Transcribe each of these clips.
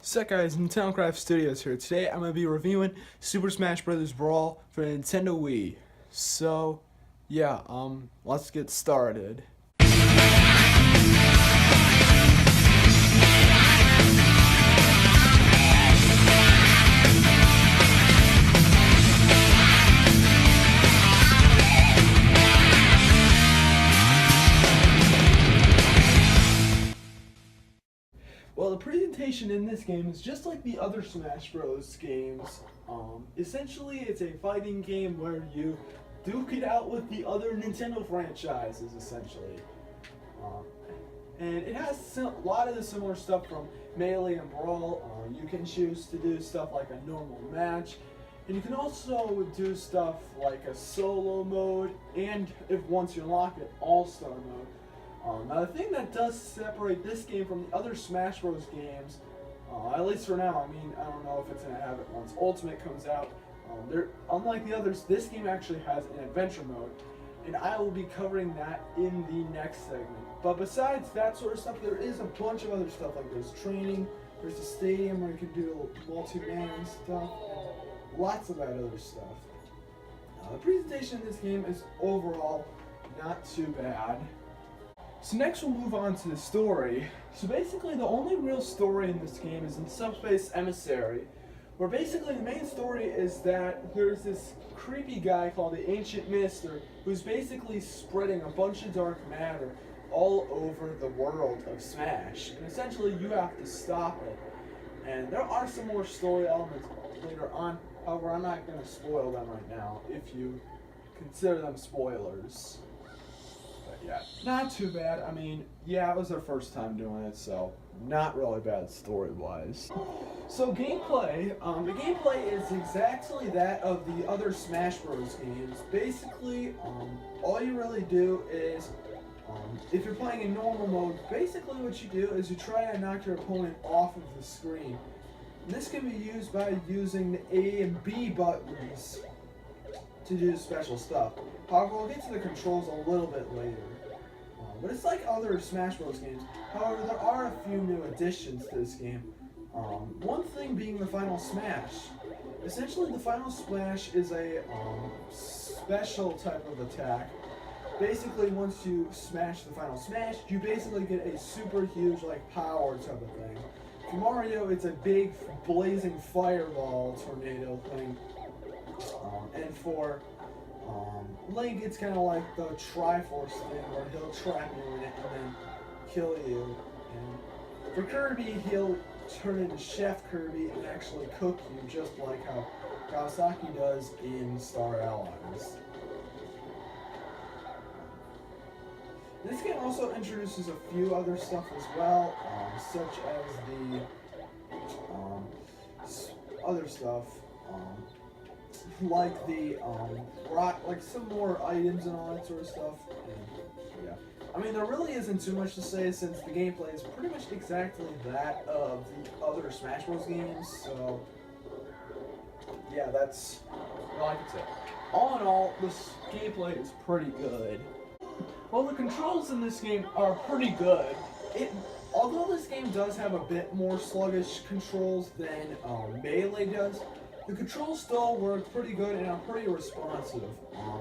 What's up guys, Nintendo Studios here. Today I'm going to be reviewing Super Smash Bros. Brawl for the Nintendo Wii. So, yeah, let's get started. Well, the presentation in this game is just like the other Smash Bros. Games. Essentially, it's a fighting game where you duke it out with the other Nintendo franchises, essentially. And it has a lot of the similar stuff from Melee and Brawl. You can choose to do stuff like a normal match, and you can also do stuff like a solo mode, and if once you unlock it, all-star mode. Now the thing that does separate this game from the other Smash Bros. Games, at least for now, I mean, I don't know if it's going to have it once Ultimate comes out. Unlike the others, this game actually has an adventure mode, and I will be covering that in the next segment. But besides that sort of stuff, there is a bunch of other stuff, like there's training, there's the stadium where you can do multi-man stuff, and lots of that other stuff. The presentation in this game is overall not too bad. So next we'll move on to the story. So basically the only real story in this game is in Subspace Emissary, where basically the main story is that there's this creepy guy called the Ancient Minister who's basically spreading a bunch of dark matter all over the world of Smash. And essentially you have to stop it. And there are some more story elements later on, however I'm not going to spoil them right now if you consider them spoilers. Yeah, not too bad. I mean, yeah, it was their first time doing it, so not really bad story-wise. So gameplay, the gameplay is exactly that of the other Smash Bros. Games. Basically, all you really do is, if you're playing in normal mode, basically what you do is you try to knock your opponent off of the screen. And this can be used by using the A and B buttons to do special stuff. However, we'll get to the controls a little bit later. But it's like other Smash Bros. Games. However, there are a few new additions to this game. One thing being the Final Smash. Essentially, the Final Smash is a special type of attack. Basically, once you smash the Final Smash, you basically get a super huge, like, power type of thing. For Mario, it's a big, blazing fireball tornado thing. And for Link, it's kind of like the Triforce thing where he'll trap you in it and then kill you. And for Kirby, he'll turn into Chef Kirby and actually cook you, just like how Kawasaki does in Star Allies. This game also introduces a few other stuff as well, such as the other stuff. Like the like some more items and all that sort of stuff. And, yeah, I mean there really isn't too much to say since the gameplay is pretty much exactly that of the other Smash Bros. Games. So yeah, that's all I can say. All in all, this gameplay is pretty good. Well, the controls in this game are pretty good. Although this game does have a bit more sluggish controls than Melee does, the controls still work pretty good and are pretty responsive.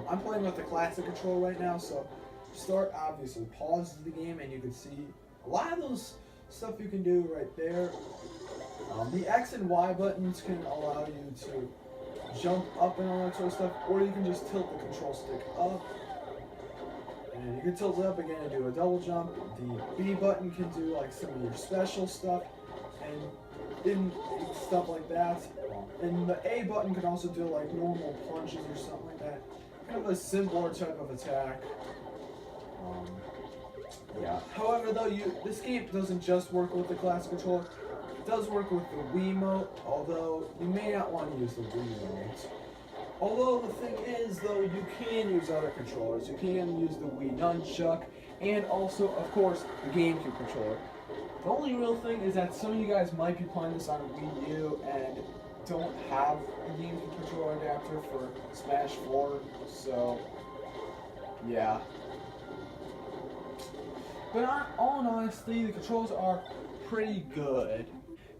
I'm playing with the classic control right now, so start, obviously pause the game and you can see a lot of those stuff you can do right there. The X and Y buttons can allow you to jump up and all that sort of stuff, or you can just tilt the control stick up. And you can tilt it up again and do a double jump. The B button can do like some of your special stuff and stuff like that. And the A button can also do like normal punches or something like that. Kind of a simpler type of attack. Yeah. However, though, this game doesn't just work with the classic controller. It does work with the Wiimote, although you may not want to use the Wiimote. Although the thing is, though, you can use other controllers. You can use the Wii Nunchuck, and also, of course, the GameCube controller. The only real thing is that some of you guys might be playing this on a Wii U and don't have a GameCube controller adapter for Smash 4, so yeah. But all in honesty, the controls are pretty good.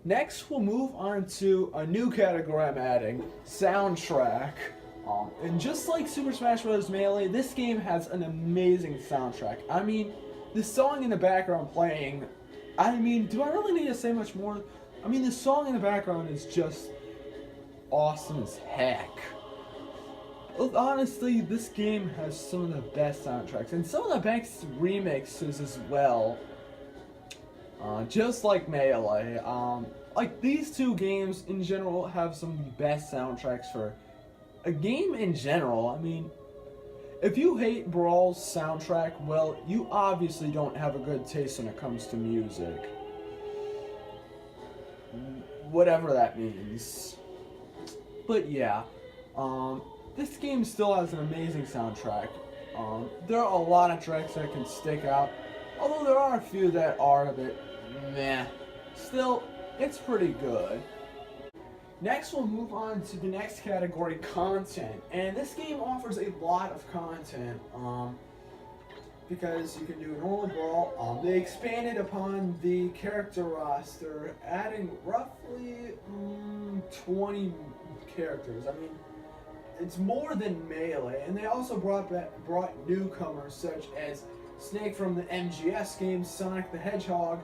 Next, we'll move on to a new category I'm adding, soundtrack. And just like Super Smash Bros. Melee, this game has an amazing soundtrack. I mean, the song in the background playing, I mean, do I really need to say much more? I mean, the song in the background is just awesome as heck. Honestly, this game has some of the best soundtracks, and some of the best remixes as well. Just like Melee, like these two games in general have some of the best soundtracks for a game in general. I mean, if you hate Brawl's soundtrack, well, you obviously don't have a good taste when it comes to music. Whatever that means. But yeah, this game still has an amazing soundtrack. There are a lot of tracks that can stick out, although there are a few that are a bit meh. Still, it's pretty good. Next, we'll move on to the next category, content. And this game offers a lot of content, because you can do a normal Brawl. They expanded upon the character roster, adding roughly 20 characters. I mean, it's more than Melee, and they also brought newcomers such as Snake from the MGS game, Sonic the Hedgehog,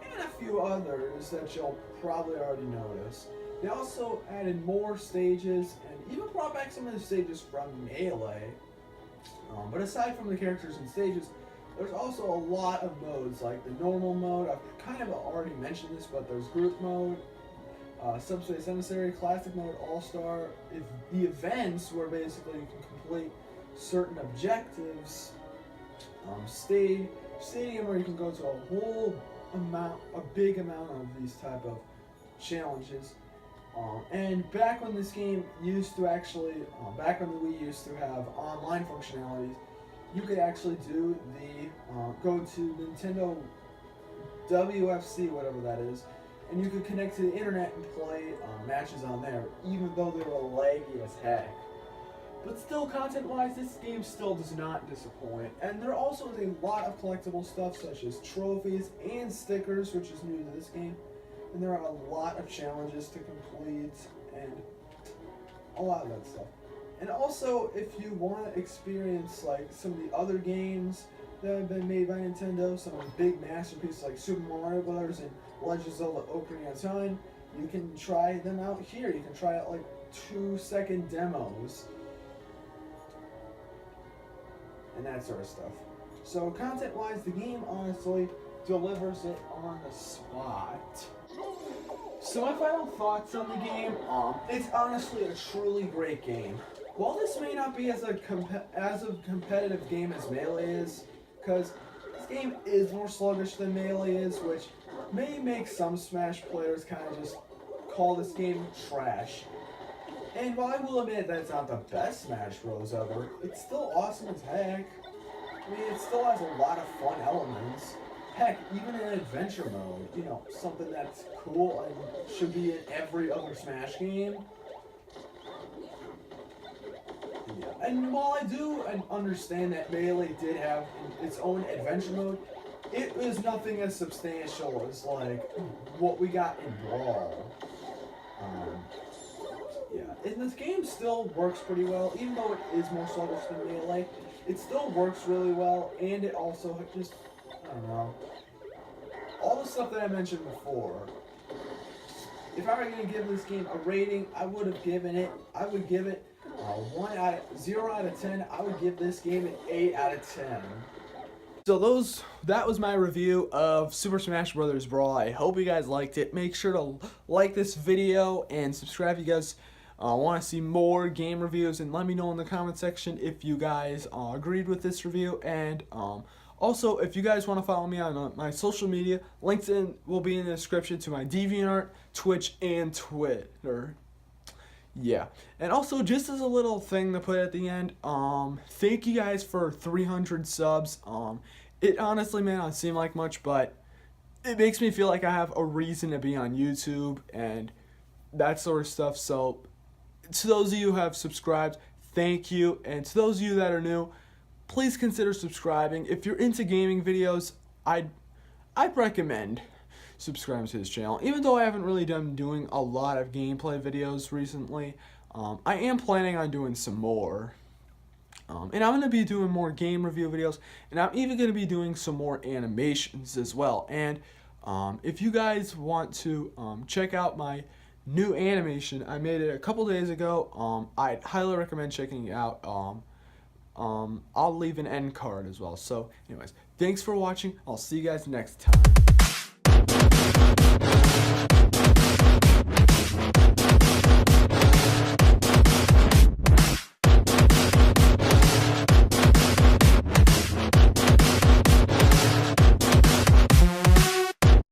and a few others that you'll probably already notice. They also added more stages and even brought back some of the stages from Melee. But aside from the characters and stages, there's also a lot of modes, like the normal mode. I've kind of already mentioned this, but there's group mode, Subspace Emissary, Classic mode, All-Star. The events where basically you can complete certain objectives, Stadium where you can go to a big amount of these type of challenges. And back when this game used to actually, back when the Wii used to have online functionalities, you could actually do go to Nintendo WFC, whatever that is, and you could connect to the internet and play matches on there, even though they were laggy as heck. But still, content-wise, this game still does not disappoint. And there also is a lot of collectible stuff, such as trophies and stickers, which is new to this game. And there are a lot of challenges to complete, and a lot of that stuff. And also, if you want to experience like some of the other games that have been made by Nintendo, some of the big masterpieces like Super Mario Bros. And Legend of Zelda: Ocarina of Time, you can try them out here. You can try out like 2-second demos and that sort of stuff. So content-wise, the game honestly delivers it on the spot. So my final thoughts on the game, it's honestly a truly great game. While this may not be as a competitive game as Melee is, because this game is more sluggish than Melee is, which may make some Smash players kind of just call this game trash. And while I will admit that it's not the best Smash Bros. Ever, it's still awesome as heck. I mean, it still has a lot of fun elements. Heck, even in adventure mode, you know, something that's cool and should be in every other Smash game. Yeah. And while I do understand that Melee did have its own adventure mode, it was nothing as substantial as like what we got in Brawl. Yeah, and this game still works pretty well, even though it is more sluggish than Melee. It still works really well, and it also just, I don't know, all the stuff that I mentioned before. If I were going to give this game a rating, I would give it 0 out of 10. I would give this game an 8 out of 10. So that was my review of Super Smash Bros. Brawl. I hope you guys liked it. Make sure to like this video and subscribe if you guys want to see more game reviews, and let me know in the comment section if you guys agreed with this review. And also, if you guys want to follow me on my social media, links will be in the description to my DeviantArt, Twitch, and Twitter. Yeah, and also just as a little thing to put at the end, thank you guys for 300 subs. It honestly may not seem like much, but it makes me feel like I have a reason to be on YouTube and that sort of stuff. So to those of you who have subscribed, thank you, and to those of you that are new, please consider subscribing. If you're into gaming videos, I'd recommend subscribe to his channel. Even though I haven't really been doing a lot of gameplay videos recently, I am planning on doing some more. And I'm going to be doing more game review videos, and I'm even going to be doing some more animations as well. And if you guys want to check out my new animation, I made it a couple days ago. I'd highly recommend checking it out. I'll leave an end card as well. So anyways, thanks for watching. I'll see you guys next time.